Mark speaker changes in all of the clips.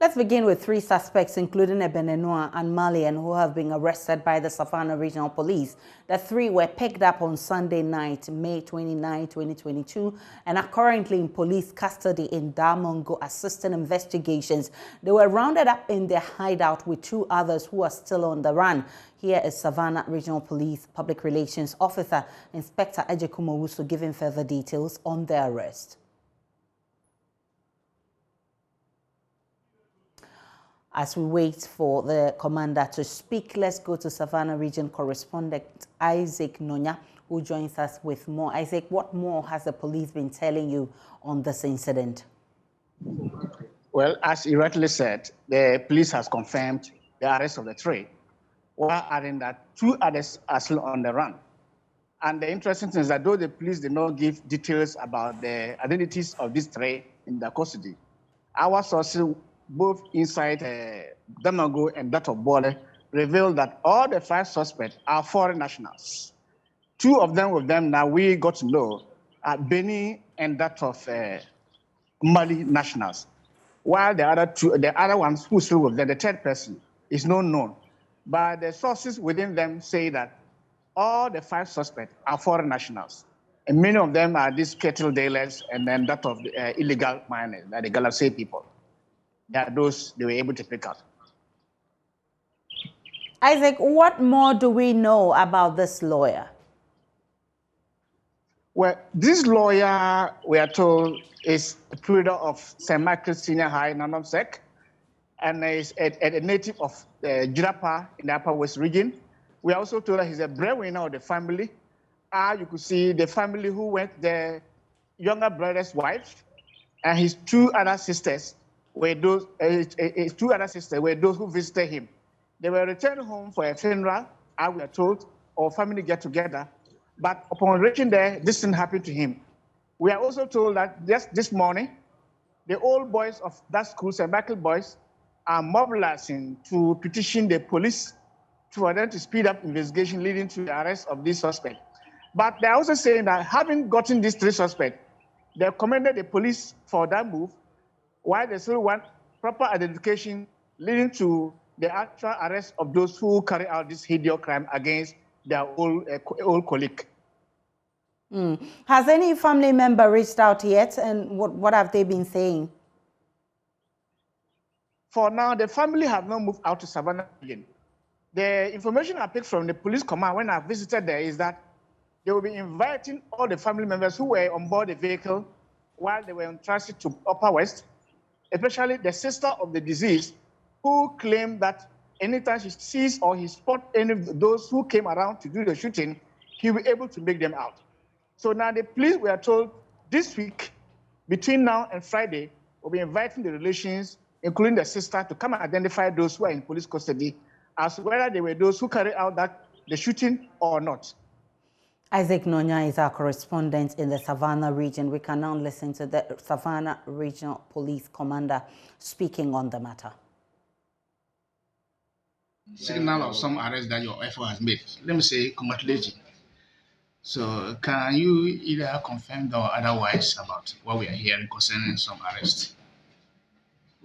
Speaker 1: Let's begin with 3 suspects, including a Beninois and Malian, who have been arrested by the Savannah Regional Police. The 3 were picked up on Sunday night, May 29, 2022, and are currently in police custody in Damongo, assisting investigations. They were rounded up in their hideout with 2 others who are still on the run. Here is Savannah Regional Police Public Relations Officer, Inspector Ejekumowusu, giving further details on their arrest. As we wait for the commander to speak, let's go to Savannah Region correspondent Isaac Nonya, who joins us with more. Isaac, what more has the police been telling you on this incident?
Speaker 2: Well, as you rightly said, the police has confirmed the arrest of the 3, while adding that 2 others are still on the run. And the interesting thing is that though the police did not give details about the identities of these 3 in their custody, our sources, both inside Damongo and that of Volta, revealed that all the 5 suspects are foreign nationals. 2 of them with them now we got to know are Benin and that of Mali nationals, while the other ones who still with them, the 3rd person, is not known. But the sources within them say that all the 5 suspects are foreign nationals, and many of them are these cattle dealers and then that of the illegal miners, like the Galamsey people. That those they were able to pick up.
Speaker 1: Isaac, what more do we know about this lawyer?
Speaker 2: Well, this lawyer, we are told, is a product of St. Michael's Senior High, Nanomsek, and is a native of Jirapa in the Upper West region. We are also told that he's a breadwinner of the family. You could see the family who went, the younger brother's wife and his 2 other sisters were those, his 2 other sisters were those who visited him. They were returned home for a funeral, as we are told, or family get together. But upon reaching there, this didn't happen to him. We are also told that just this morning, the old boys of that school, St. Michael boys, are mobilizing to petition the police for them to speed up investigation leading to the arrest of this suspect. But they're also saying that having gotten these 3 suspects, they commended the police for that move, while they still want proper identification leading to the actual arrest of those who carry out this hideous crime against their old colleague.
Speaker 1: Has any family member reached out yet, and what have they been saying?
Speaker 2: For now, the family have not moved out to Savannah again. The information I picked from the police command when I visited there is that they will be inviting all the family members who were on board the vehicle while they were in transit to Upper West, especially the sister of the deceased, who claimed that anytime she sees or he spots any of those who came around to do the shooting, he'll be able to make them out. So now the police, we are told, this week, between now and Friday, will be inviting the relations, including the sister, to come and identify those who are in police custody, as whether they were those who carried out the shooting or not.
Speaker 1: Isaac Nonya is our correspondent in the Savannah region. We can now listen to the Savannah Regional Police Commander speaking on the matter.
Speaker 3: Signal of some arrest that your effort has made. Let me say congratulations. So can you either confirm or otherwise about what we are hearing concerning some arrests?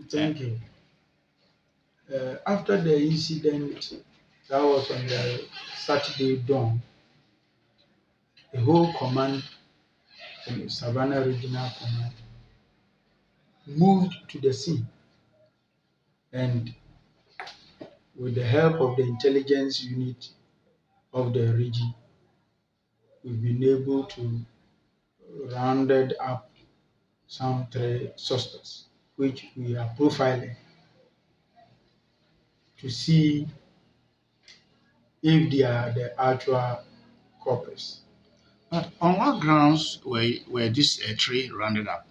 Speaker 4: Thank you. After the incident that was on the Saturday dawn, the whole command, the Savannah Regional Command, moved to the scene, and with the help of the intelligence unit of the region, we've been able to round up some 3 suspects, which we are profiling to see if they are the actual culprits.
Speaker 3: But on what grounds were these 3 rounded up?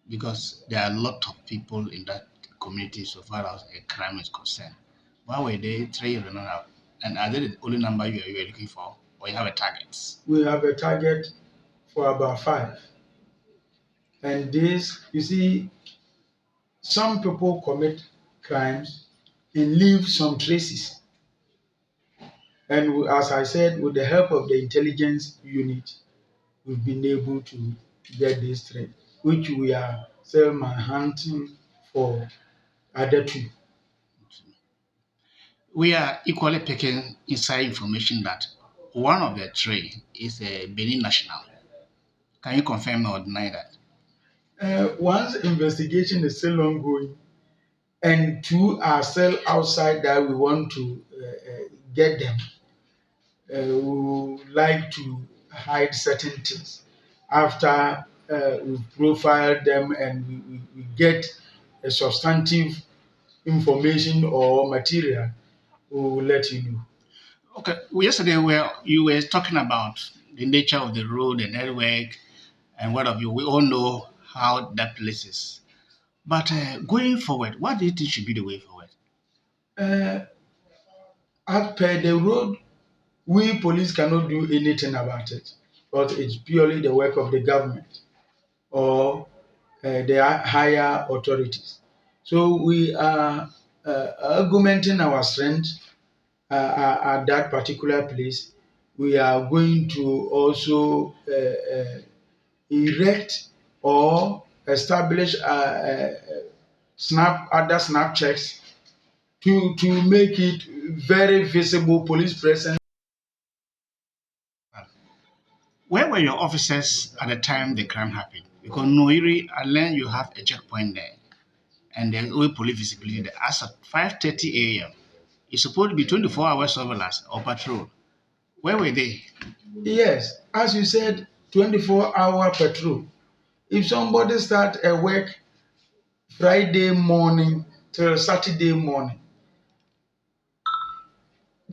Speaker 3: Because there are a lot of people in that community so far as a crime is concerned. Why were they 3 rounded up? And are they the only number you are looking for, or you have a target?
Speaker 4: We have a target for about 5. And this, you see, some people commit crimes and leave some traces. And as I said, with the help of the intelligence unit, we've been able to get these 3, which we are Selma hunting for other two.
Speaker 3: We are equally picking inside information that one of the three is a Benin national. Can you confirm or deny that?
Speaker 4: Once investigation is still ongoing, and two are still outside that we want to get them, we would like to hide certain things. After we profile them and we get a substantive information or material, we will let you know.
Speaker 3: Okay. Yesterday, you were talking about the nature of the road, the network, and what have you. We all know how that place is. But going forward, what do you think should be the way forward?
Speaker 4: As per the road, we police cannot do anything about it, but it's purely the work of the government or the higher authorities. So we are augmenting our strength at that particular place. We are going to also erect or establish other snap checks to make it very visible police presence.
Speaker 3: Where were your officers at the time the crime happened? Because Noiri, I learned you have a checkpoint there, and there's always police visibility there. As at 5:30 a.m., it's supposed to be 24-hour surveillance or patrol. Where were they?
Speaker 4: Yes, as you said, 24-hour patrol. If somebody start a work Friday morning till Saturday morning,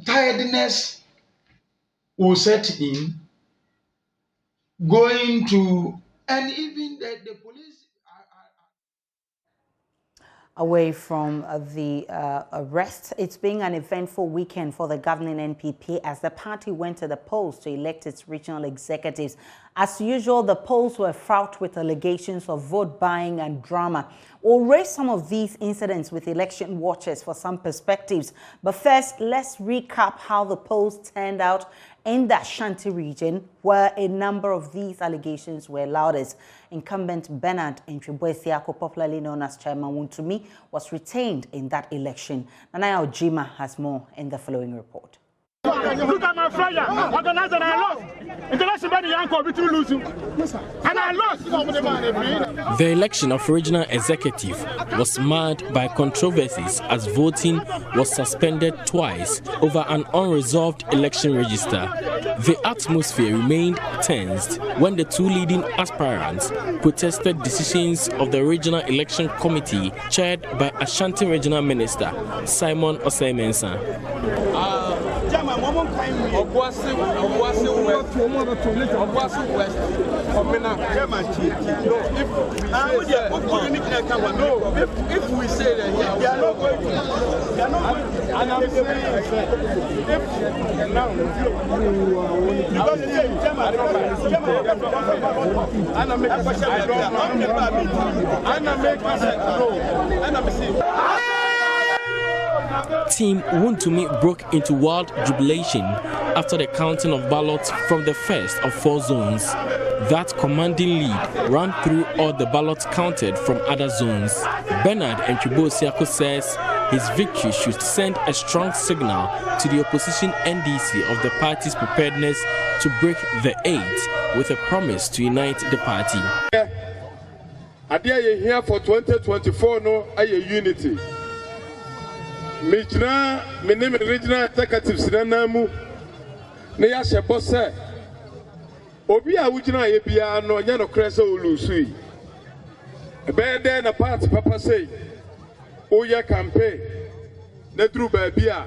Speaker 4: tiredness will set in, going to, and even the police.
Speaker 1: Away from the arrest, it's been an eventful weekend for the governing NPP as the party went to the polls to elect its regional executives. As usual, the polls were fraught with allegations of vote buying and drama. We'll raise some of these incidents with election watchers for some perspectives. But first, let's recap how the polls turned out in the Ashanti region, where a number of these allegations were loudest. Incumbent Bernard Ntwibwe-Siako, popularly known as Chairman Wuntumi, was retained in that election. Nanaya Ojima has more in the following report.
Speaker 5: Look at my flyer, organized and I lost. International Yanko, we too lose. And I lost.
Speaker 6: The election of regional executive was marred by controversies as voting was suspended twice over an unresolved election register. The atmosphere remained tensed when the two leading aspirants protested decisions of the regional election committee chaired by Ashanti Regional Minister Simon Osei-Mensah.
Speaker 5: If we say that they are not going to, and I'm
Speaker 6: Team Wuntumi broke into wild jubilation after the counting of ballots from the first of 4 zones. That commanding lead ran through all the ballots counted from other zones. Bernard Ntwibwe-Siako says his victory should send a strong signal to the opposition NDC of the party's preparedness to break the 8 with a promise to unite the party.
Speaker 7: Adia ye here for 2024 no aye unity. Mijna menem regional executives na mu na ya shebo se obi a wugina ye bia no nya no krese olusui ebe de na party papa say o ye campaign na duru ba bia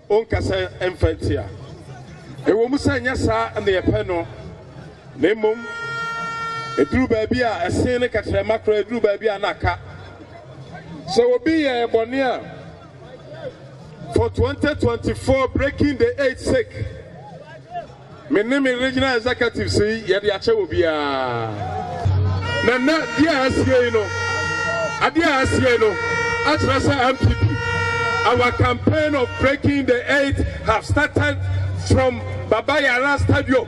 Speaker 7: on kasa emfantia e wo musa nya sa na ye pe no na mum e duru ba bia esen ne katra makro e duru ba bia na ka so obi ye bonia for 2024 breaking the 8th sake. My name is regional executive say yadi ache obia. Na dia asie no. Adia asie no. Atrasa MPP. Our campaign of breaking the 8th have started from Baba Yara Stadium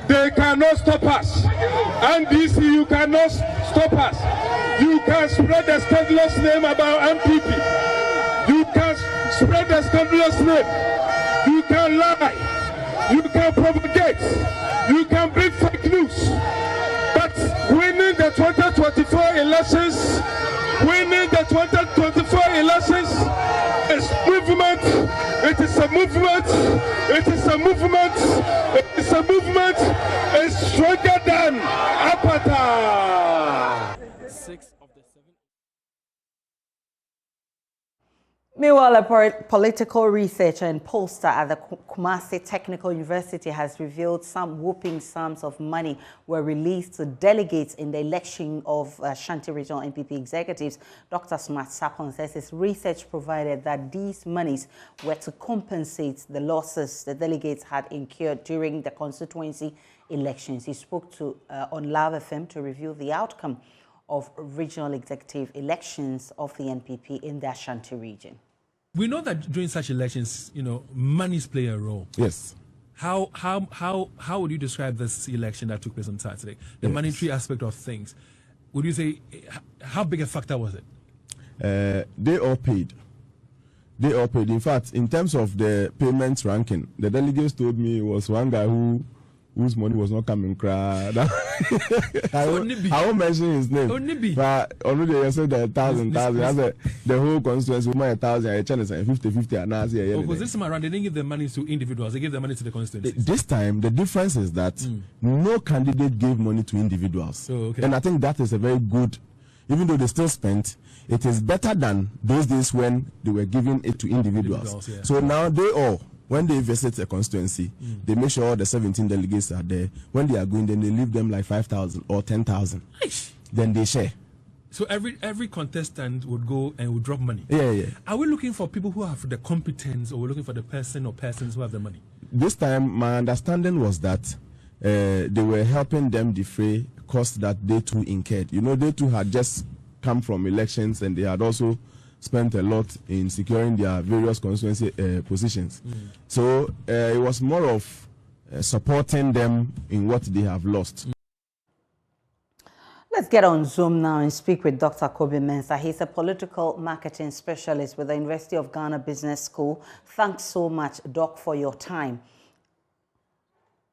Speaker 7: They cannot stop us. NDC, you cannot stop us. You can spread the scandalous name about MPP. You can spread the scandalous name. You can lie. You can propagate. You can bring fake news. But winning the 2024 elections, is movement. It is a movement. It is a movement. It is a movement. It's stronger than Apata.
Speaker 1: Meanwhile, a political researcher and pollster at the Kumasi Technical University has revealed some whooping sums of money were released to delegates in the election of Shanti Regional NPP executives. Dr. Smart Sapon says his research provided that these monies were to compensate the losses the delegates had incurred during the constituency elections. He spoke to on Love FM to reveal the outcome of regional executive elections of the NPP in the Ashanti region.
Speaker 8: We know that during such elections, monies play a role.
Speaker 9: Yes.
Speaker 8: How would you describe this election that took place on Saturday? The monetary aspect of things. Would you say how big a factor was it?
Speaker 9: They all paid. They all paid. In fact, in terms of the payments ranking, the delegates told me it was one guy whose money was not coming. I won't mention his name. But already I said that 1,000. I said the whole constituency, 1,000. I challenge 50. And now
Speaker 8: because this time around, they didn't give the money to individuals. They gave the money to the constituency.
Speaker 9: This time, the difference is that no candidate gave money to individuals. And I think that is a very good. Even though they still spent, it is better than those days when they were giving it to individuals.
Speaker 8: Yeah.
Speaker 9: So now they all. When they visit a constituency, they make sure all the 17 delegates are there. When they are going, then they leave them like 5,000 or 10,000. Then they share.
Speaker 8: So every contestant would go and would drop money.
Speaker 9: Yeah.
Speaker 8: Are we looking for people who have the competence, or we're looking for the person or persons who have the money?
Speaker 9: This time, my understanding was that they were helping them defray costs that they too incurred. They too had just come from elections, and they had also spent a lot in securing their various constituency positions. So it was more of supporting them in what they have lost.
Speaker 1: Let's get on Zoom now and speak with Dr. Kobe Mensah. He's a political marketing specialist with the University of Ghana Business School. Thanks so much, Doc, for your time.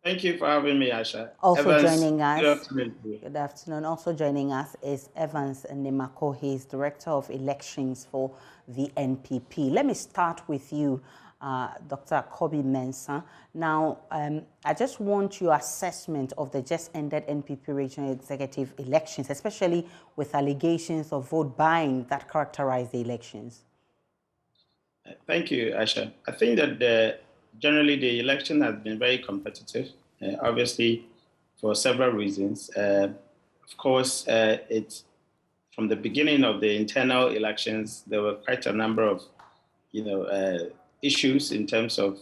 Speaker 3: Thank you for having me, Aisha.
Speaker 1: Also joining us.
Speaker 3: Good afternoon.
Speaker 1: Good afternoon. Also joining us is Evans Nimako. He is Director of Elections for the NPP. Let me start with you, Dr. Kobe Mensah. Now, I just want your assessment of the just ended NPP regional executive elections, especially with allegations of vote buying that characterize the elections.
Speaker 3: Thank you, Aisha. I think that generally, the election has been very competitive, obviously, for several reasons. Of course, it's from the beginning of the internal elections, there were quite a number of, issues in terms of,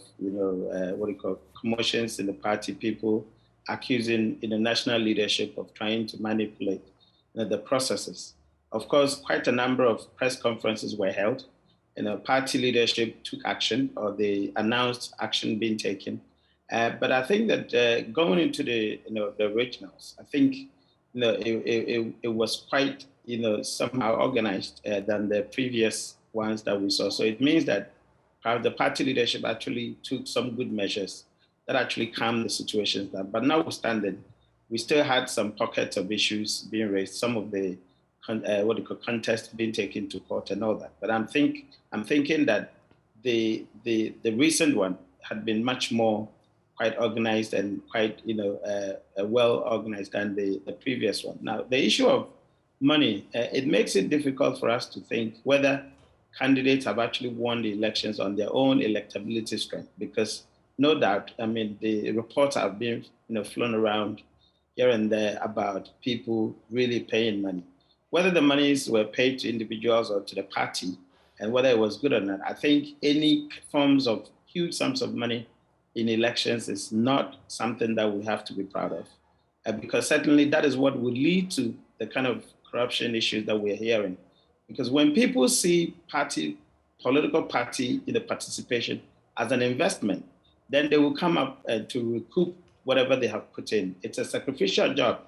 Speaker 3: commotions in the party, people accusing the national leadership of trying to manipulate the processes. Of course, quite a number of press conferences were held. Party leadership took action, or they announced action being taken. But I think that going into the regionals, I think it was quite somehow organized than the previous ones that we saw. So it means that the party leadership actually took some good measures that actually calmed the situations down. But notwithstanding, we still had some pockets of issues being raised. Some of the contests being taken to court and all that. But I'm thinking that the recent one had been much more quite organized and quite well organized than the previous one. Now the issue of money, it makes it difficult for us to think whether candidates have actually won the elections on their own electability strength, because no doubt, the reports have been flown around here and there about people really paying money. Whether the monies were paid to individuals or to the party, and whether it was good or not, I think any forms of huge sums of money in elections is not something that we have to be proud of, because certainly that is what would lead to the kind of corruption issues that we're hearing. Because when people see political party participation as an investment, then they will come up to recoup whatever they have put in. It's a sacrificial job.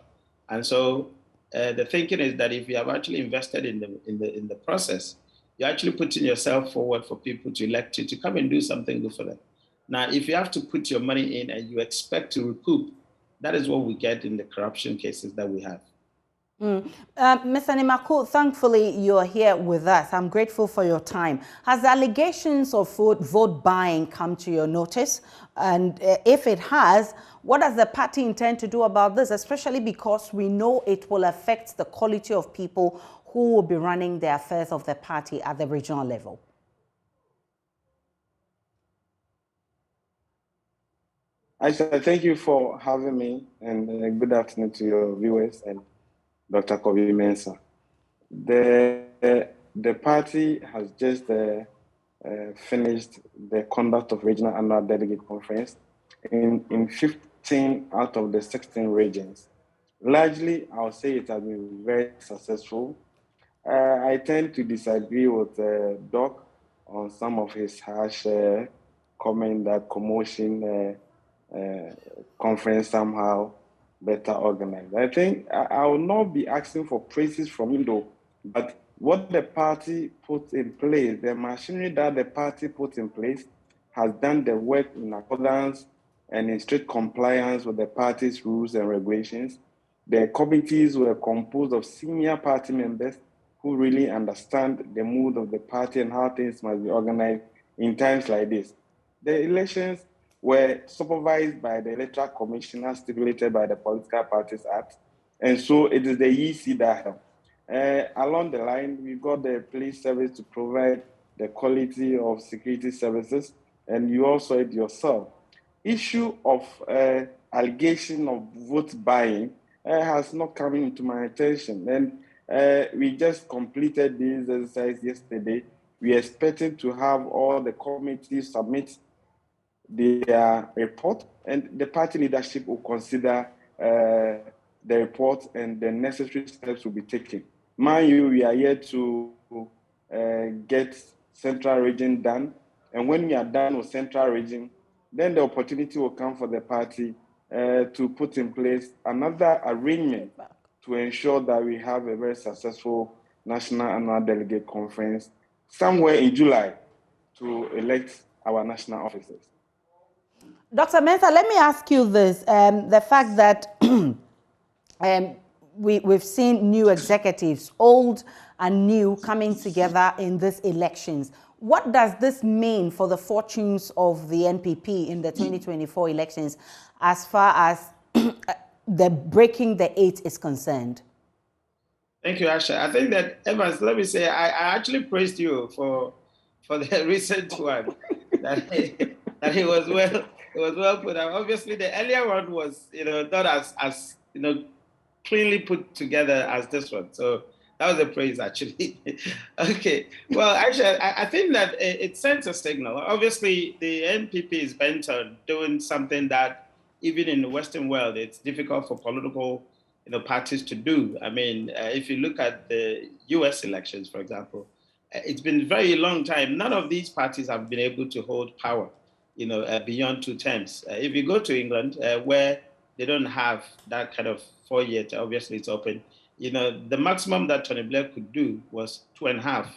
Speaker 3: And so the thinking is that if you have actually invested in the process, you're actually putting yourself forward for people to elect you to come and do something good for them. Now, if you have to put your money in and you expect to recoup, that is what we get in the corruption cases that we have.
Speaker 1: Mr. Nimaku, thankfully you're here with us. I'm grateful for your time. Has the allegations of vote buying come to your notice? And if it has, what does the party intend to do about this, especially because we know it will affect the quality of people who will be running the affairs of the party at the regional level?
Speaker 10: Aisha, thank you for having me, and good afternoon to your viewers and Dr. Kobe Mensah. The party has just finished the conduct of regional annual delegate conference in 15 out of the 16 regions. Largely, I'll say it has been very successful. I tend to disagree with Doc on some of his harsh comment that commotion conference somehow better organized. I think I will not be asking for praises from him though, but what the party put in place, the machinery that the party put in place has done the work in accordance and in strict compliance with the party's rules and regulations. The committees were composed of senior party members who really understand the mood of the party and how things must be organized in times like this. The elections were supervised by the Electoral Commissioner stipulated by the Political Parties Act. And so it is the EC that helped. Along the line, we got the police service to provide the quality of security services, and you also it yourself. Issue of allegation of vote buying has not come into my attention. And we just completed this exercise yesterday. We are expecting to have all the committees submit their report, and the party leadership will consider the report, and the necessary steps will be taken. Mind you, we are here to get Central Region done, and when we are done with Central Region, then the opportunity will come for the party to put in place another arrangement to ensure that we have a very successful National Annual Delegate Conference somewhere in July to elect our national officers.
Speaker 1: Dr. Mensah, let me ask you this. The fact that we've seen new executives, old and new, coming together in these elections. What does this mean for the fortunes of the NPP in the 2024 elections as far as the breaking the eight is concerned?
Speaker 3: Thank you, Aisha. I think that, Evans, let me say, I actually praised you for the recent one, that it was well put out. Obviously, the earlier one was, not as cleanly put together as this one. So that was a praise, actually. Okay. Well, actually, I think that it sends a signal. Obviously, the NPP is bent on doing something that, even in the Western world, it's difficult for political parties to do. I mean, if you look at the US elections, for example, it's been a very long time. None of these parties have been able to hold power, beyond 2 terms. If you go to England, where they don't have that kind of 4-year, obviously it's open, the maximum that Tony Blair could do was 2.5,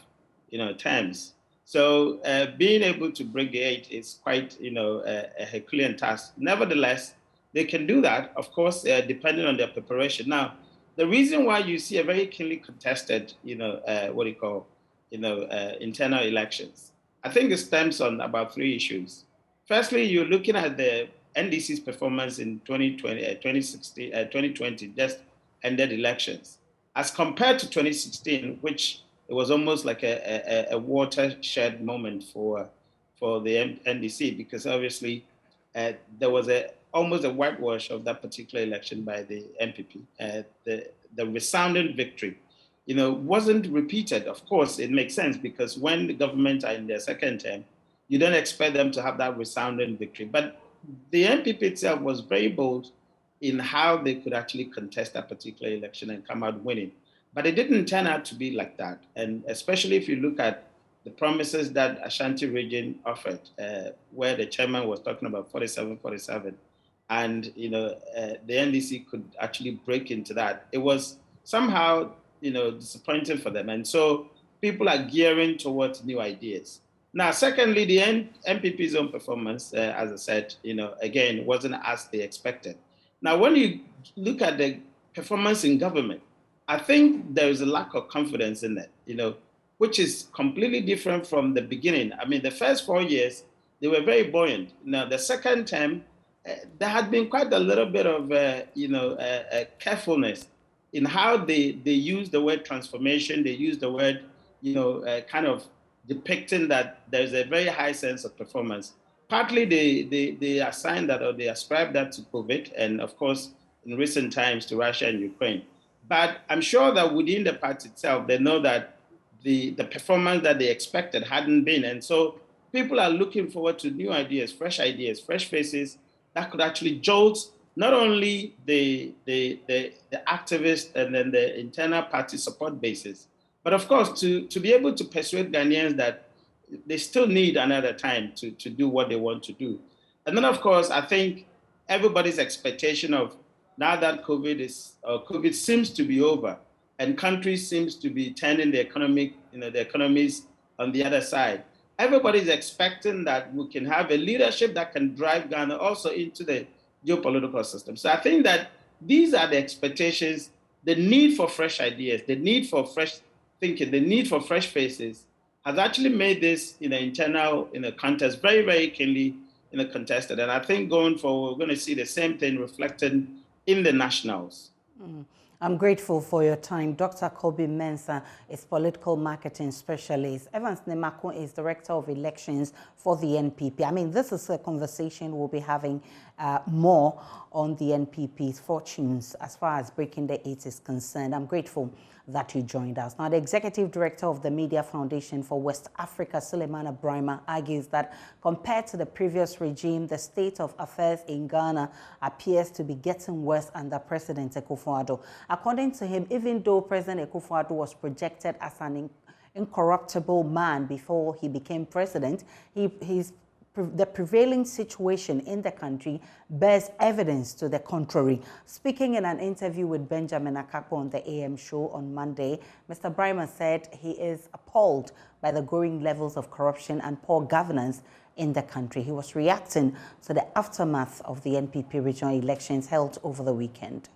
Speaker 3: terms. So being able to break the 8 is quite, a Herculean task. Nevertheless, they can do that, of course, depending on their preparation. Now, the reason why you see a very keenly contested, internal elections, I think it stems on about 3 issues. Firstly, you're looking at the NDC's performance in 2020, just ended elections, as compared to 2016, which it was almost like a watershed moment for the NDC, because obviously there was almost a whitewash of that particular election by the NPP. The resounding victory, wasn't repeated. Of course, it makes sense, because when the government are in their second term, you don't expect them to have that resounding victory. But the NPP itself was very bold in how they could actually contest that particular election and come out winning. But it didn't turn out to be like that. And especially if you look at the promises that Ashanti region offered, where the chairman was talking about 47-47,
Speaker 11: and the NDC could actually break into that. It was somehow disappointing for them, and so people are gearing towards new ideas. Now, secondly, the NPP's own performance, as I said, again, wasn't as they expected. Now, when you look at the performance in government, I think there is a lack of confidence in it, which is completely different from the beginning. I mean, the first 4 years, they were very buoyant. Now, the second term, there had been quite a little bit of, carefulness in how they use the word transformation. They use the word, kind of depicting that there's a very high sense of performance. Partly they assign that, or they ascribe that to COVID, and of course, in recent times to Russia and Ukraine. But I'm sure that within the party itself, they know that the performance that they expected hadn't been. And so people are looking forward to new ideas, fresh faces that could actually jolt not only the activists and then the internal party support bases, but of course to be able to persuade Ghanaians that they still need another time to do what they want to do. And then of course, I think everybody's expectation of now that COVID seems to be over and countries seems to be turning the economies on the other side, everybody's expecting that we can have a leadership that can drive Ghana also into the geopolitical system. So I think that these are the expectations, the need for fresh ideas, the need for fresh thinking, the need for fresh faces has actually made this internal contest very, very keenly contested. And I think going forward, we're going to see the same thing reflected in the nationals.
Speaker 1: I'm grateful for your time. Dr. Kobe Mensah is political marketing specialist. Evans Nemako is director of elections for the NPP. I mean, this is a conversation we'll be having more on the NPP's fortunes as far as breaking the eight is concerned. I'm grateful that you joined us. Now, the executive director of the Media Foundation for West Africa, Suleiman Ibrahim, argues that compared to the previous regime, the state of affairs in Ghana appears to be getting worse under President Akufo-Addo. According to him, even though President Akufo-Addo was projected as an incorruptible man before he became president, the prevailing situation in the country bears evidence to the contrary. Speaking in an interview with Benjamin Akakpo on the AM show on Monday, Mr. Ibrahim said he is appalled by the growing levels of corruption and poor governance in the country. He was reacting to the aftermath of the NPP regional elections held over the weekend.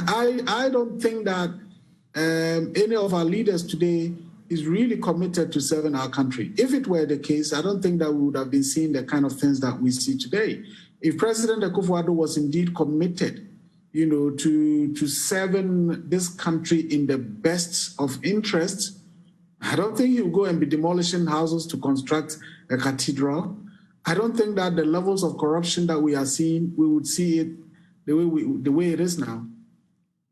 Speaker 12: I don't think that any of our leaders today is really committed to serving our country. If it were the case, I don't think that we would have been seeing the kind of things that we see today. If President Akufo-Addo was indeed committed, to serving this country in the best of interests, I don't think he would go and be demolishing houses to construct a cathedral. I don't think that the levels of corruption that we are seeing, we would see it the way it is now.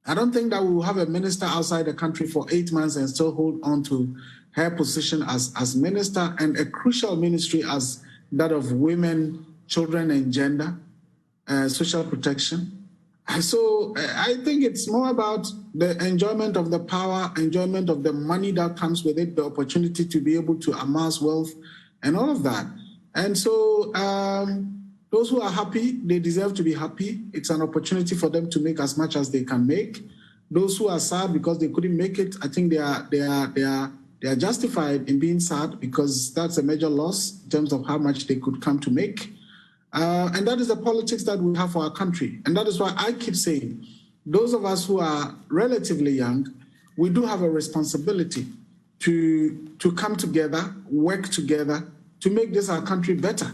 Speaker 12: I don't think that we will have a minister outside the country for 8 months and still hold on to her position as minister, and a crucial ministry as that of women, children, and gender, social protection. So I think it's more about the enjoyment of the power, enjoyment of the money that comes with it, the opportunity to be able to amass wealth and all of that. And so those who are happy, they deserve to be happy. It's an opportunity for them to make as much as they can make. Those who are sad because they couldn't make it, I think they are justified in being sad, because that's a major loss in terms of how much they could come to make. And that is the politics that we have for our country. And that is why I keep saying, those of us who are relatively young, we do have a responsibility to come together, work together, to make this our country better.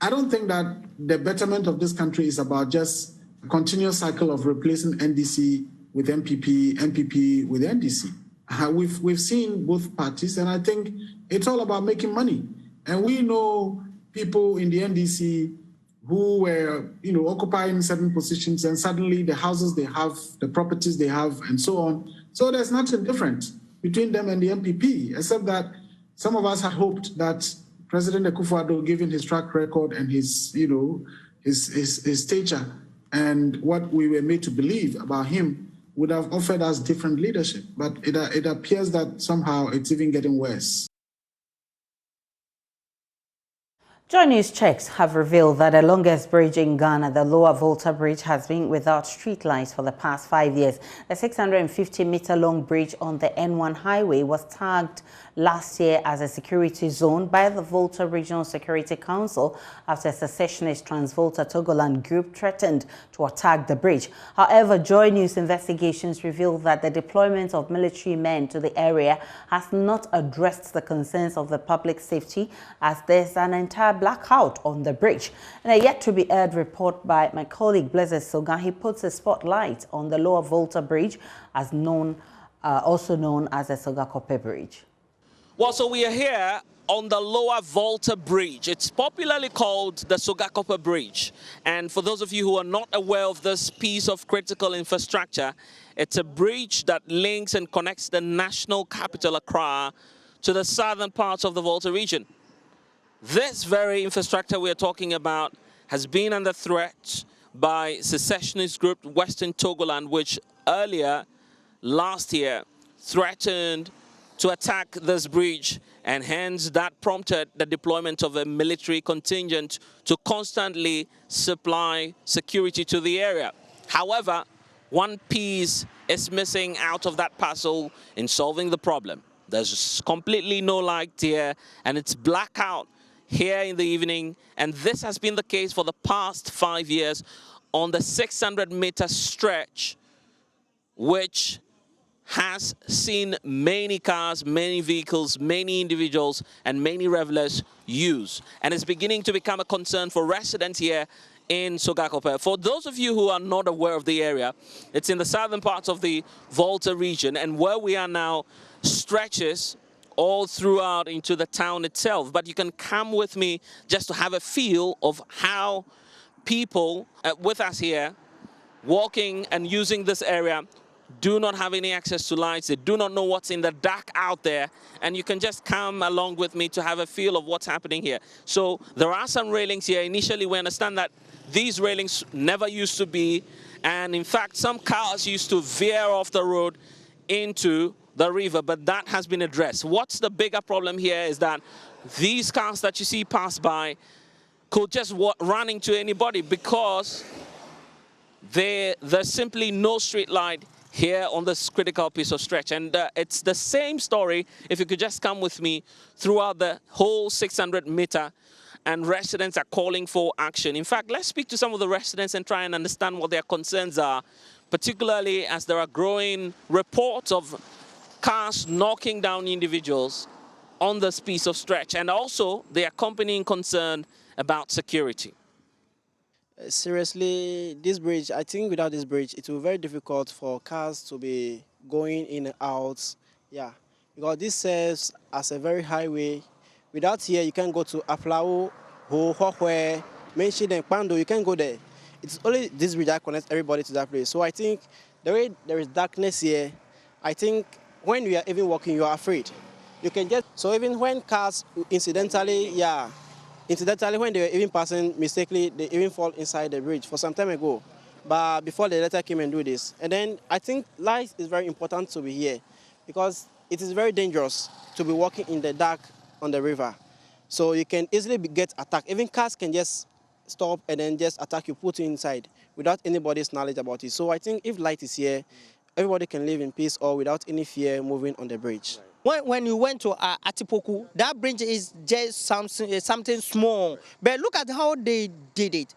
Speaker 12: I don't think that the betterment of this country is about just a continuous cycle of replacing NDC with MPP, MPP with NDC. We've seen both parties, and I think it's all about making money. And we know people in the NDC who were, occupying certain positions, and suddenly the houses they have, the properties they have, and so on. So there's nothing different between them and the MPP, except that some of us had hoped that President Akufo-Addo, given his track record and his stature and what we were made to believe about him, would have offered us different leadership. But it appears that somehow it's even getting worse.
Speaker 1: Joy News checks have revealed that the longest bridge in Ghana, the Lower Volta Bridge, has been without street lights for the past 5 years. The 650-meter-long bridge on the N1 highway was tagged last year as a security zone by the Volta Regional Security Council after a secessionist Trans-Volta Togoland group threatened to attack the bridge. However, Joy News investigations revealed that the deployment of military men to the area has not addressed the concerns of the public safety, as there's an entire blackout on the bridge. And a yet-to-be-aired report by my colleague Blessed Soga, he puts a spotlight on the Lower Volta Bridge, as also known as the Sogakope Bridge.
Speaker 13: Well, so we are here on the Lower Volta Bridge. It's popularly called the Sogakope Bridge. And for those of you who are not aware of this piece of critical infrastructure, it's a bridge that links and connects the national capital, Accra, to the southern parts of the Volta region. This very infrastructure we are talking about has been under threat by secessionist group Western Togoland, which earlier last year threatened to attack this bridge, and hence that prompted the deployment of a military contingent to constantly supply security to the area. However, one piece is missing out of that puzzle in solving the problem. There's completely no light here, and it's blackout here in the evening, and this has been the case for the past 5 years on the 600-meter stretch, which has seen many cars, many vehicles, many individuals, and many revelers use. And it's beginning to become a concern for residents here in Sogakope. For those of you who are not aware of the area, it's in the southern parts of the Volta region, and where we are now stretches all throughout into the town itself. But you can come with me just to have a feel of how people with us here walking and using this area do not have any access to lights. They do not know what's in the dark out there, and you can just come along with me to have a feel of what's happening here. So there are some railings here. Initially, we understand that these railings never used to be, and in fact, some cars used to veer off the road into the river, but that has been addressed. What's the bigger problem here is that these cars that you see pass by could just run into anybody because there's simply no street light here on this critical piece of stretch. And it's the same story, if you could just come with me, throughout the whole 600-meter, and residents are calling for action. In fact, let's speak to some of the residents and try and understand what their concerns are, particularly as there are growing reports of cars knocking down individuals on this piece of stretch, and also the accompanying concern about security.
Speaker 14: Seriously, this bridge, I think without this bridge, it will be very difficult for cars to be going in and out. Yeah, because this serves as a very highway. Without here, you can go to Aflao, Hohwe, Menshi, and Pando, you can go there. It's only this bridge that connects everybody to that place. So I think the way there is darkness here, I think when you are even walking, you are afraid. You can just, so even when cars incidentally, when they were even passing mistakenly, they even fall inside the bridge for some time ago. But before the letter came and do this. And then I think light is very important to be here because it is very dangerous to be walking in the dark on the river. So you can easily get attacked. Even cars can just stop and then just attack you, put you inside without anybody's knowledge about it. So I think if light is here, everybody can live in peace or without any fear moving on the bridge.
Speaker 15: When you went to Atipoku, that bridge is just something small. But look at how they did it.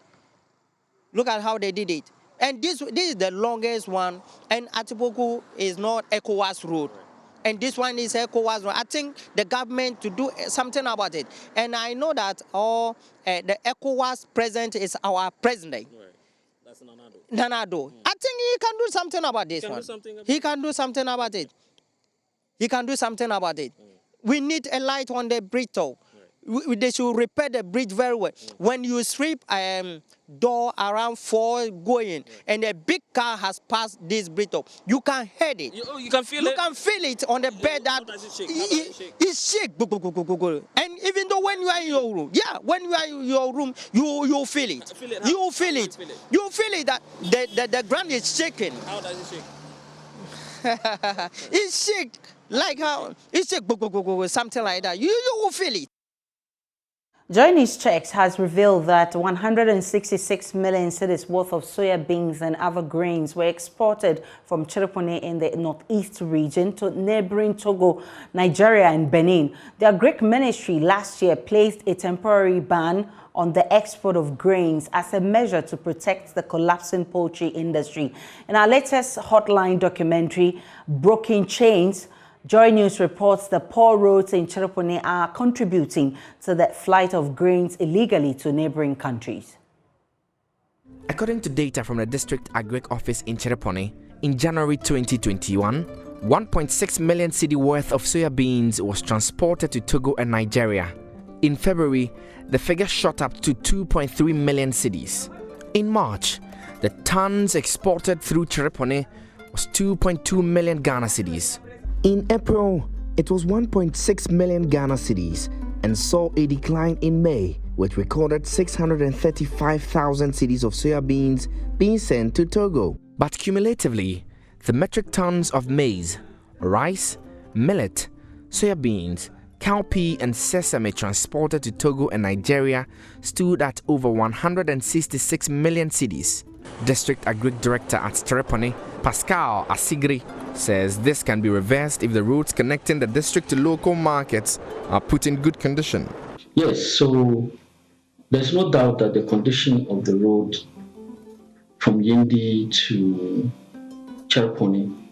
Speaker 15: Look at how they did it. And this is the longest one. And Atipoku is not ECOWAS road. And this one is ECOWAS road. I think the government to do something about it. And I know that the ECOWAS president is our president. Right. That's Nanado. I think he can do something about this one. He can do something about it. He can do something about it. We need a light on the bridge though. They should repair the bridge very well. When you sweep door around 4 going and a big car has passed this bridge though, you can hear it.
Speaker 13: You can feel it?
Speaker 15: You can feel it on the bed that it shake. And even though when you are in your room, when you are in your room, you feel it. You feel it. You feel it that the ground is shaking.
Speaker 13: How does it shake?
Speaker 15: It's shake like how it's shake something like that. You will feel it.
Speaker 1: Joy News Checks has revealed that 166 million cedis worth of soya beans and other grains were exported from Chiripone in the northeast region to neighboring Togo, Nigeria, and Benin. The Agric Ministry last year placed a temporary ban on the export of grains as a measure to protect the collapsing poultry industry. In our latest Hotline documentary, Broken Chains, Joy News reports the poor roads in Chiripone are contributing to the flight of grains illegally to neighboring countries.
Speaker 16: According to data from the District Agric Office in Chiripone, in January 2021, 1.6 million cedi worth of soya beans was transported to Togo and Nigeria. In February, the figure shot up to 2.3 million cedis. In March, the tons exported through Chiripone was 2.2 million Ghana cedis. In April, it was 1.6 million Ghana cedis and saw a decline in May, which recorded 635,000 cedis of soya beans being sent to Togo. But cumulatively, the metric tons of maize, rice, millet, soya beans, cowpea and sesame transported to Togo and Nigeria stood at over 166 million cedis. District Agric Director at Chiripone, Pascal Asigri, says this can be reversed if the roads connecting the district to local markets are put in good condition.
Speaker 17: Yes, so there's no doubt that the condition of the road from Yendi to Chiripone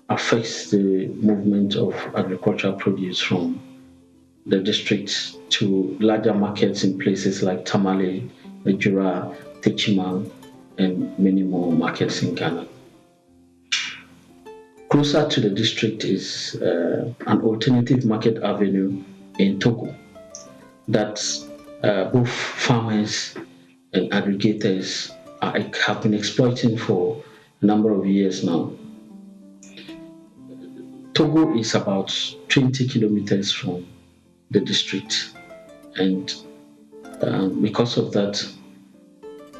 Speaker 17: affects the movement of agricultural produce from the district to larger markets in places like Tamale, Ejura, Techima, and many more markets in Ghana. Closer to the district is an alternative market avenue in Togo that both farmers and aggregators have been exploiting for a number of years now. Togo is about 20 kilometers from the district, and because of that,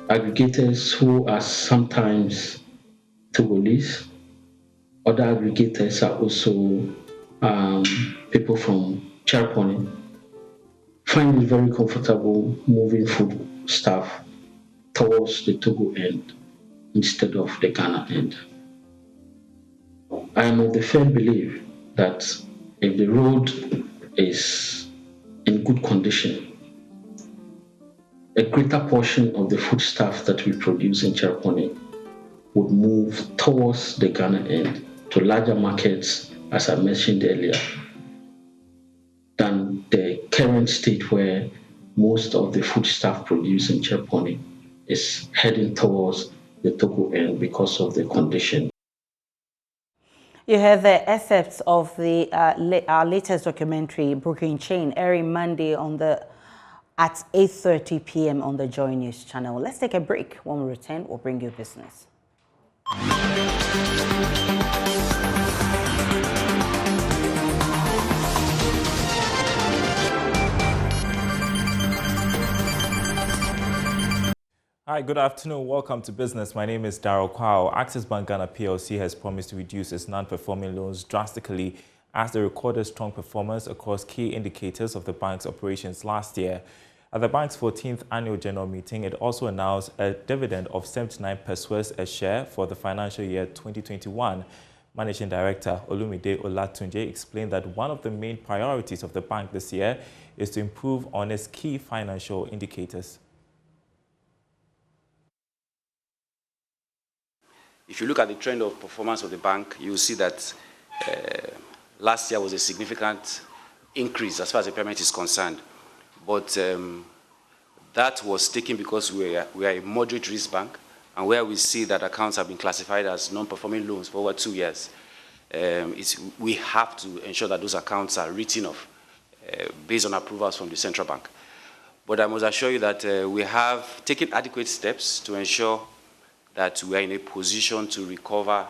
Speaker 17: aggregators who are sometimes Togolese, other aggregators are also people from Chiripone, find it very comfortable moving food stuff towards the Togo end instead of the Ghana end. I am of the firm belief that if the road is in good condition, a greater portion of the foodstuff that we produce in Chiripone would move towards the Ghana end to larger markets, as I mentioned earlier, than the current state where most of the foodstuff produced in Chiripone is heading towards the Togo end because of the condition.
Speaker 1: You heard the excerpts of the our latest documentary, Broken Chain, airing Monday at 8:30 p.m. on the Joy News channel. Let's take a break. When we return, we'll bring you business.
Speaker 18: Hi, good afternoon. Welcome to Business. My name is Darryl Kwao. Access Bank Ghana PLC has promised to reduce its non-performing loans drastically as they recorded strong performance across key indicators of the bank's operations last year. At the bank's 14th annual general meeting, it also announced a dividend of 79 pesos a share for the financial year 2021. Managing Director Midday explained that one of the main priorities of the bank this year is to improve on its key financial indicators.
Speaker 19: If you look at the trend of performance of the bank, you will see that last year was a significant increase as far as the payment is concerned. But that was taken because we are a moderate risk bank, and where we see that accounts have been classified as non-performing loans for over 2 years, we have to ensure that those accounts are written off based on approvals from the central bank. But I must assure you that we have taken adequate steps to ensure that we are in a position to recover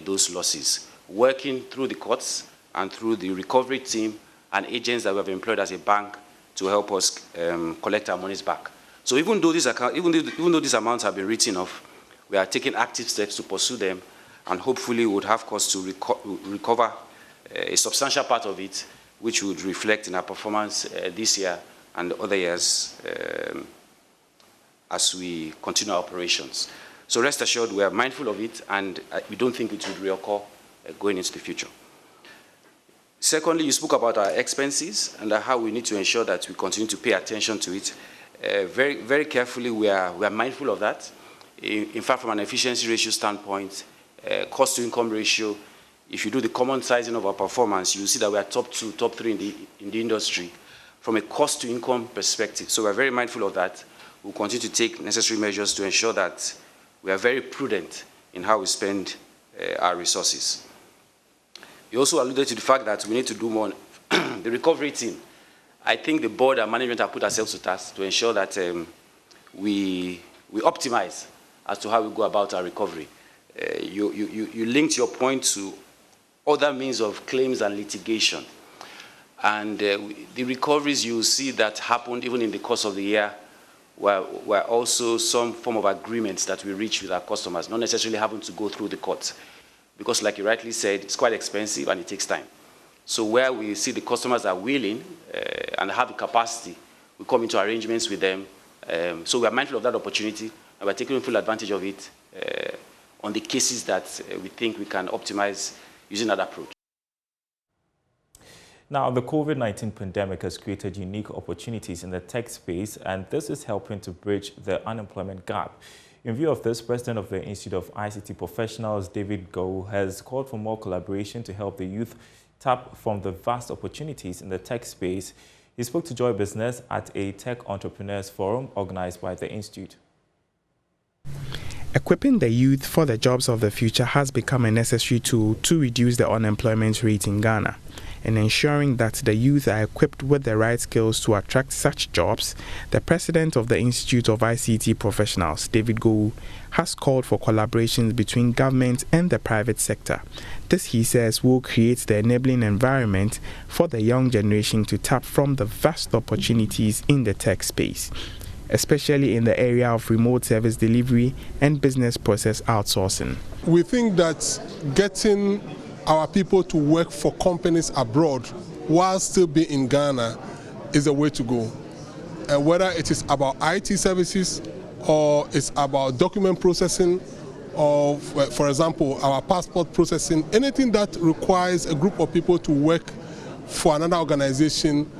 Speaker 19: those losses, working through the courts and through the recovery team and agents that we have employed as a bank to help us collect our monies back. So even though these amounts have been written off, we are taking active steps to pursue them, and hopefully would have cause to recover a substantial part of it, which would reflect in our performance this year and other years as we continue our operations. So rest assured, we are mindful of it, and we don't think it would reoccur going into the future. Secondly, you spoke about our expenses and how we need to ensure that we continue to pay attention to it. Very, very carefully, we are mindful of that. In fact, from an efficiency ratio standpoint, cost-to-income ratio, if you do the common sizing of our performance, you'll see that we are top 2, top 3 in the industry from a cost-to-income perspective. So we're very mindful of that. We'll continue to take necessary measures to ensure that we are very prudent in how we spend our resources. You also alluded to the fact that we need to do more on the recovery team. I think the board and management have put ourselves to task to ensure that we optimize as to how we go about our recovery. You linked your point to other means of claims and litigation. And the recoveries you see that happened even in the course of the year were also some form of agreements that we reach with our customers, not necessarily having to go through the courts. Because like you rightly said, it's quite expensive and it takes time. So where we see the customers are willing and have the capacity, we come into arrangements with them. So we are mindful of that opportunity, and we're taking full advantage of it on the cases that we think we can optimize using that approach.
Speaker 18: Now, the COVID-19 pandemic has created unique opportunities in the tech space, and this is helping to bridge the unemployment gap. In view of this, President of the Institute of ICT Professionals, David Go, has called for more collaboration to help the youth tap from the vast opportunities in the tech space. He spoke to Joy Business at a Tech Entrepreneurs Forum organized by the Institute.
Speaker 20: Equipping the youth for the jobs of the future has become a necessary tool to reduce the unemployment rate in Ghana. And ensuring that the youth are equipped with the right skills to attract such jobs, the president of the Institute of ICT Professionals, David Go, has called for collaborations between government and the private sector. This, he says, will create the enabling environment for the young generation to tap from the vast opportunities in the tech space, especially in the area of remote service delivery and business process outsourcing.
Speaker 21: We think that getting our people to work for companies abroad while still being in Ghana is the way to go. And whether it is about IT services or it's about document processing or, for example, our passport processing, anything that requires a group of people to work for another organization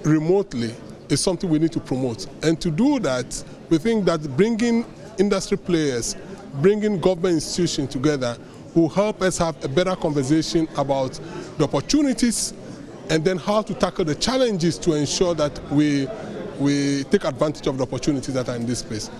Speaker 21: remotely is something we need to promote. And to do that, we think that bringing industry players, bringing government institutions together will help us have a better conversation about the opportunities and then how to tackle the challenges to ensure that we take advantage of the opportunities that are in this space.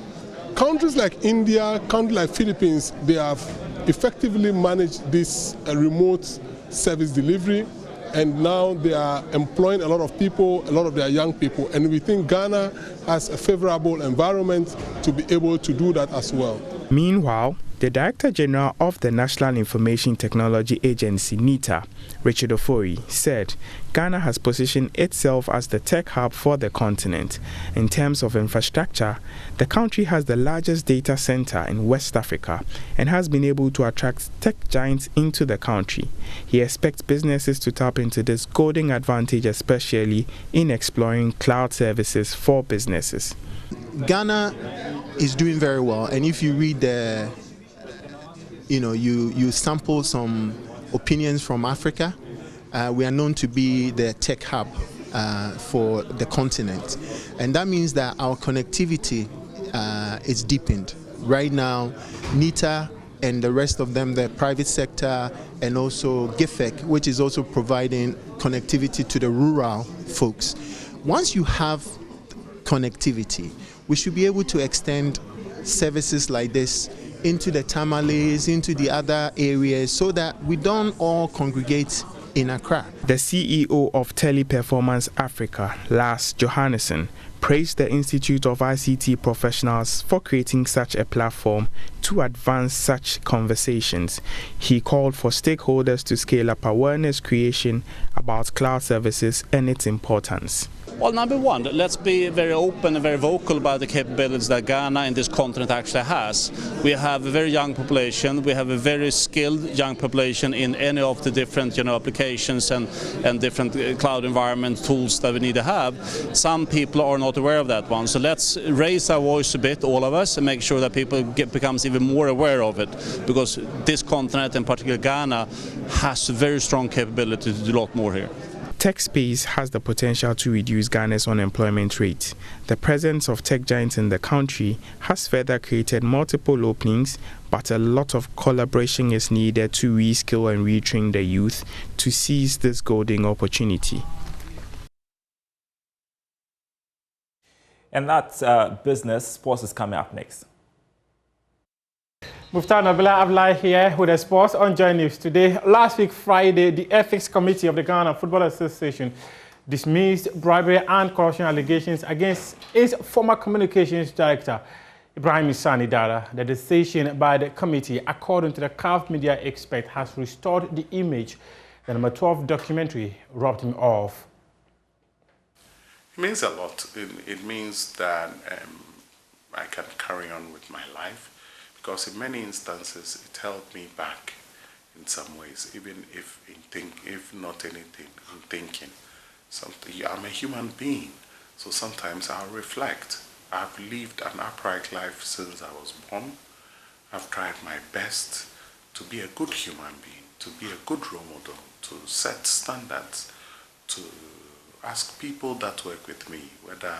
Speaker 21: Countries like India, countries like Philippines, they have effectively managed this remote service delivery, and now they are employing a lot of people, a lot of their young people, and we think Ghana has a favorable environment to be able to do that as well.
Speaker 20: Meanwhile, the Director General of the National Information Technology Agency, NITA, Richard Ofori, said Ghana has positioned itself as the tech hub for the continent. In terms of infrastructure, the country has the largest data center in West Africa and has been able to attract tech giants into the country. He expects businesses to tap into this golden advantage, especially in exploring cloud services for businesses.
Speaker 22: Ghana is doing very well, and if you read the you sample some opinions from Africa, we are known to be the tech hub for the continent, and that means that our connectivity is deepened. Right now, NITA and the rest of them, the private sector, and also GIFEC, which is also providing connectivity to the rural folks. Once you have connectivity, we should be able to extend services like this into the Tamales, into the other areas, so that we don't all congregate in Accra.
Speaker 20: The CEO of Teleperformance Africa, Lars Johannesson, praised the Institute of ICT Professionals for creating such a platform to advance such conversations. He called for stakeholders to scale up awareness creation about cloud services and its importance.
Speaker 2: Well, number one, let's be very open and very vocal about the capabilities that Ghana and this continent actually has. We have a very young population. We have a very skilled young population in any of the different, applications and different cloud environment tools that we need to have. Some people are not aware of that one. So let's raise our voice a bit, all of us, and make sure that people becomes even more aware of it. Because this continent, and particularly Ghana, has a very strong capability to do a lot more here.
Speaker 20: Tech space has the potential to reduce Ghana's unemployment rate. The presence of tech giants in the country has further created multiple openings, but a lot of collaboration is needed to reskill and retrain the youth to seize this golden opportunity.
Speaker 18: And that's business. Sports is coming up next.
Speaker 5: Muftar Nabila Abdullahi here with the sports on Joy News today. Last week, Friday, the Ethics Committee of the Ghana Football Association dismissed bribery and corruption allegations against its former communications director, Ibrahim Dara. The decision by the committee, according to the CAF media expert, has restored the image the number 12 documentary robbed him of.
Speaker 4: It means a lot. It means that I can carry on with my life. Because in many instances, it held me back in some ways, even if not anything, in thinking. I'm a human being, so sometimes I'll reflect. I've lived an upright life since I was born. I've tried my best to be a good human being, to be a good role model, to set standards, to ask people that work with me, whether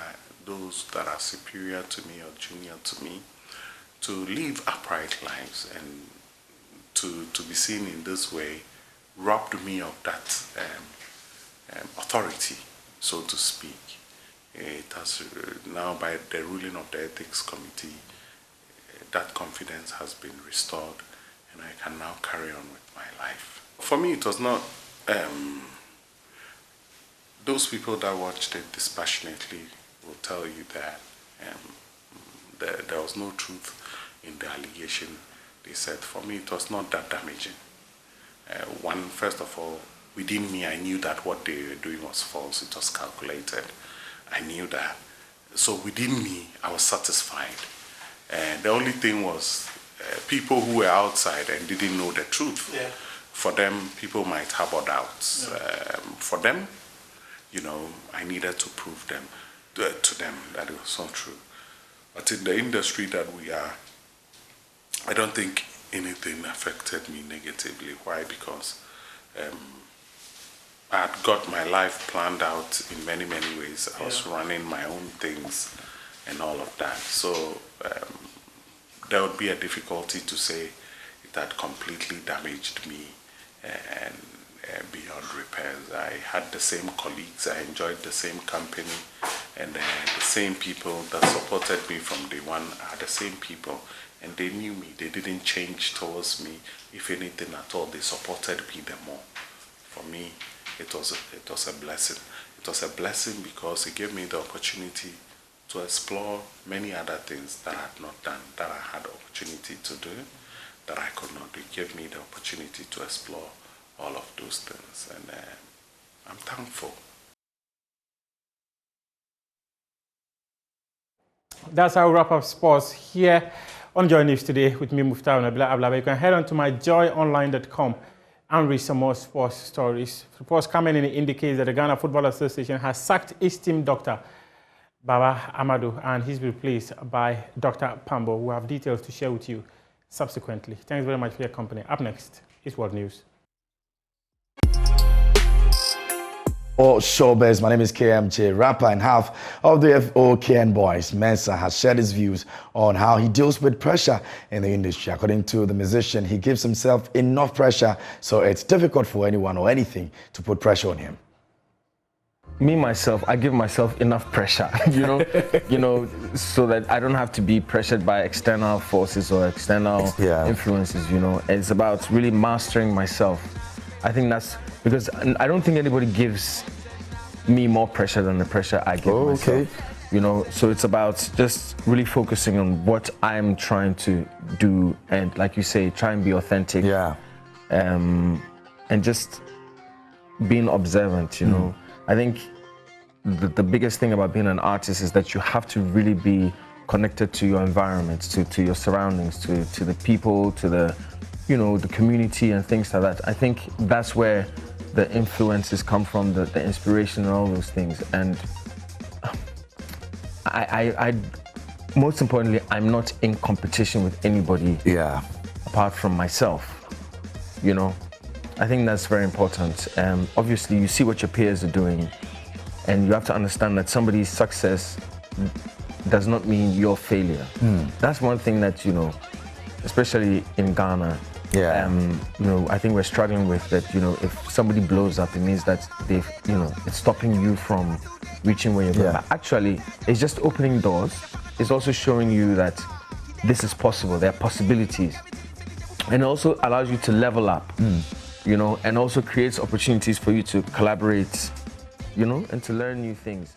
Speaker 4: those that are superior to me or junior to me, to live upright lives, and to be seen in this way robbed me of that authority, so to speak. It has now, by the ruling of the Ethics Committee, that confidence has been restored, and I can now carry on with my life. For me, it was not those people that watched it dispassionately will tell you that there was no truth in the allegation. They said, for me, it was not that damaging. First of all, within me, I knew that what they were doing was false. It was calculated. I knew that. So within me, I was satisfied. And the only thing was people who were outside and didn't know the truth. Yeah. For them, people might harbor doubts. Yeah. For them, I needed to prove to them that it was not true. But in the industry that we are, I don't think anything affected me negatively. Why? Because I had got my life planned out in many, many ways. I was running my own things and all of that. So there would be a difficulty to say it had completely damaged me and beyond repairs. I had the same colleagues, I enjoyed the same company, and the same people that supported me from day one are the same people, and they knew me. They didn't change towards me. If anything at all, they supported me the more. For me, it was a blessing. It was a blessing because it gave me the opportunity to explore many other things that I had not done, that I had the opportunity to do, that I could not do. It gave me the opportunity to explore all of those things, and I'm thankful.
Speaker 5: That's how we wrap up sports here on Joy News today with me, Muftar Nabila Abdullahi. You can head on to myjoyonline.com and read some more sports stories. Reports coming in indicates that the Ghana Football Association has sacked its team doctor, Baba Amadou, and he's replaced by Dr. Pambo. We have details to share with you subsequently. Thanks very much for your company. Up next is World News.
Speaker 23: Or showbiz. My name is KMJ, rapper and half of the FOKN Boys. Mensa has shared his views on how he deals with pressure in the industry. According to the musician, he gives himself enough pressure, so it's difficult for anyone or anything to put pressure on him.
Speaker 24: Me, myself, I give myself enough pressure, so that I don't have to be pressured by external forces or external influences, It's about really mastering myself. I think that's because I don't think anybody gives me more pressure than the pressure I give myself. So it's about just really focusing on what I'm trying to do, and like you say, try and be authentic. And just being observant. I think the biggest thing about being an artist is that you have to really be connected to your environment, to your surroundings, to the people, to the, you know, the community and things like that. I think that's where the influences come from, the inspiration and all those things. And I most importantly, I'm not in competition with anybody apart from myself, you know. I think that's very important. Obviously, you see what your peers are doing, and you have to understand that somebody's success does not mean your failure. That's one thing that, you know, especially in Ghana, you know, I think we're struggling with that. You know, if somebody blows up, it means that they've, you know, it's stopping you from reaching where you're going. But actually, it's just opening doors. It's also showing you that this is possible. There are possibilities, and it also allows you to level up. You know, and also creates opportunities for you to collaborate, you know, and to learn new things.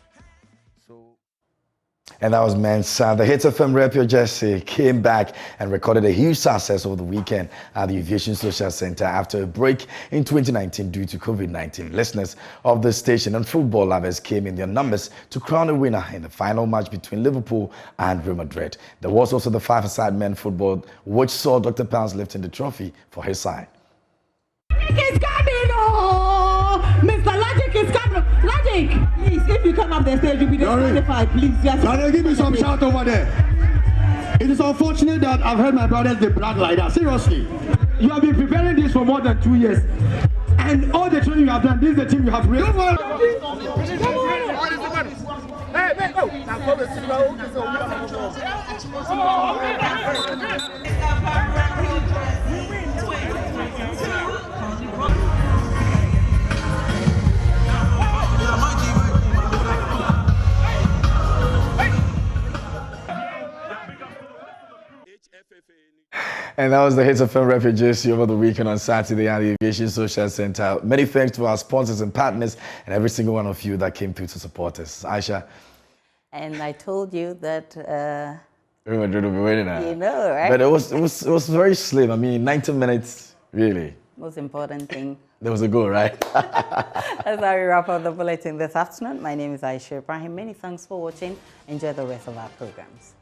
Speaker 23: And that was Mensa. The Hits FM Rapio Jesse came back and recorded a huge success over the weekend at the Aviation Social Center after a break in 2019 due to COVID-19. Listeners of the station and football lovers came in their numbers to crown a winner in the final match between Liverpool and Real Madrid. There was also the five-a-side men football, which saw Dr. Pounds lifting the trophy for his side.
Speaker 6: It's coming, oh! Mr. Logic is coming. Logic, please, if you come up the stage, you'll be disqualified, please.
Speaker 7: Sorry, give me some shout over there. It is unfortunate that I've heard my brothers they brag like that. Seriously. You have been preparing this for more than 2 years. And all the training you have done, this is the team you have raised. Don't worry. Hey, man, go.
Speaker 23: And that was the Hits FM Refugees over the weekend on Saturday at the Aviation Social Center. Many thanks to our sponsors and partners and every single one of you that came through to support us. Aisha.
Speaker 1: And I told you that...
Speaker 23: Real Madrid will be winning now.
Speaker 1: You know, right?
Speaker 23: But it was very slim. I mean, 90 minutes, really.
Speaker 1: Most important thing.
Speaker 23: There was a goal, right?
Speaker 1: That's how we wrap up the bulletin this afternoon. My name is Aisha Ibrahim. Many thanks for watching. Enjoy the rest of our programs.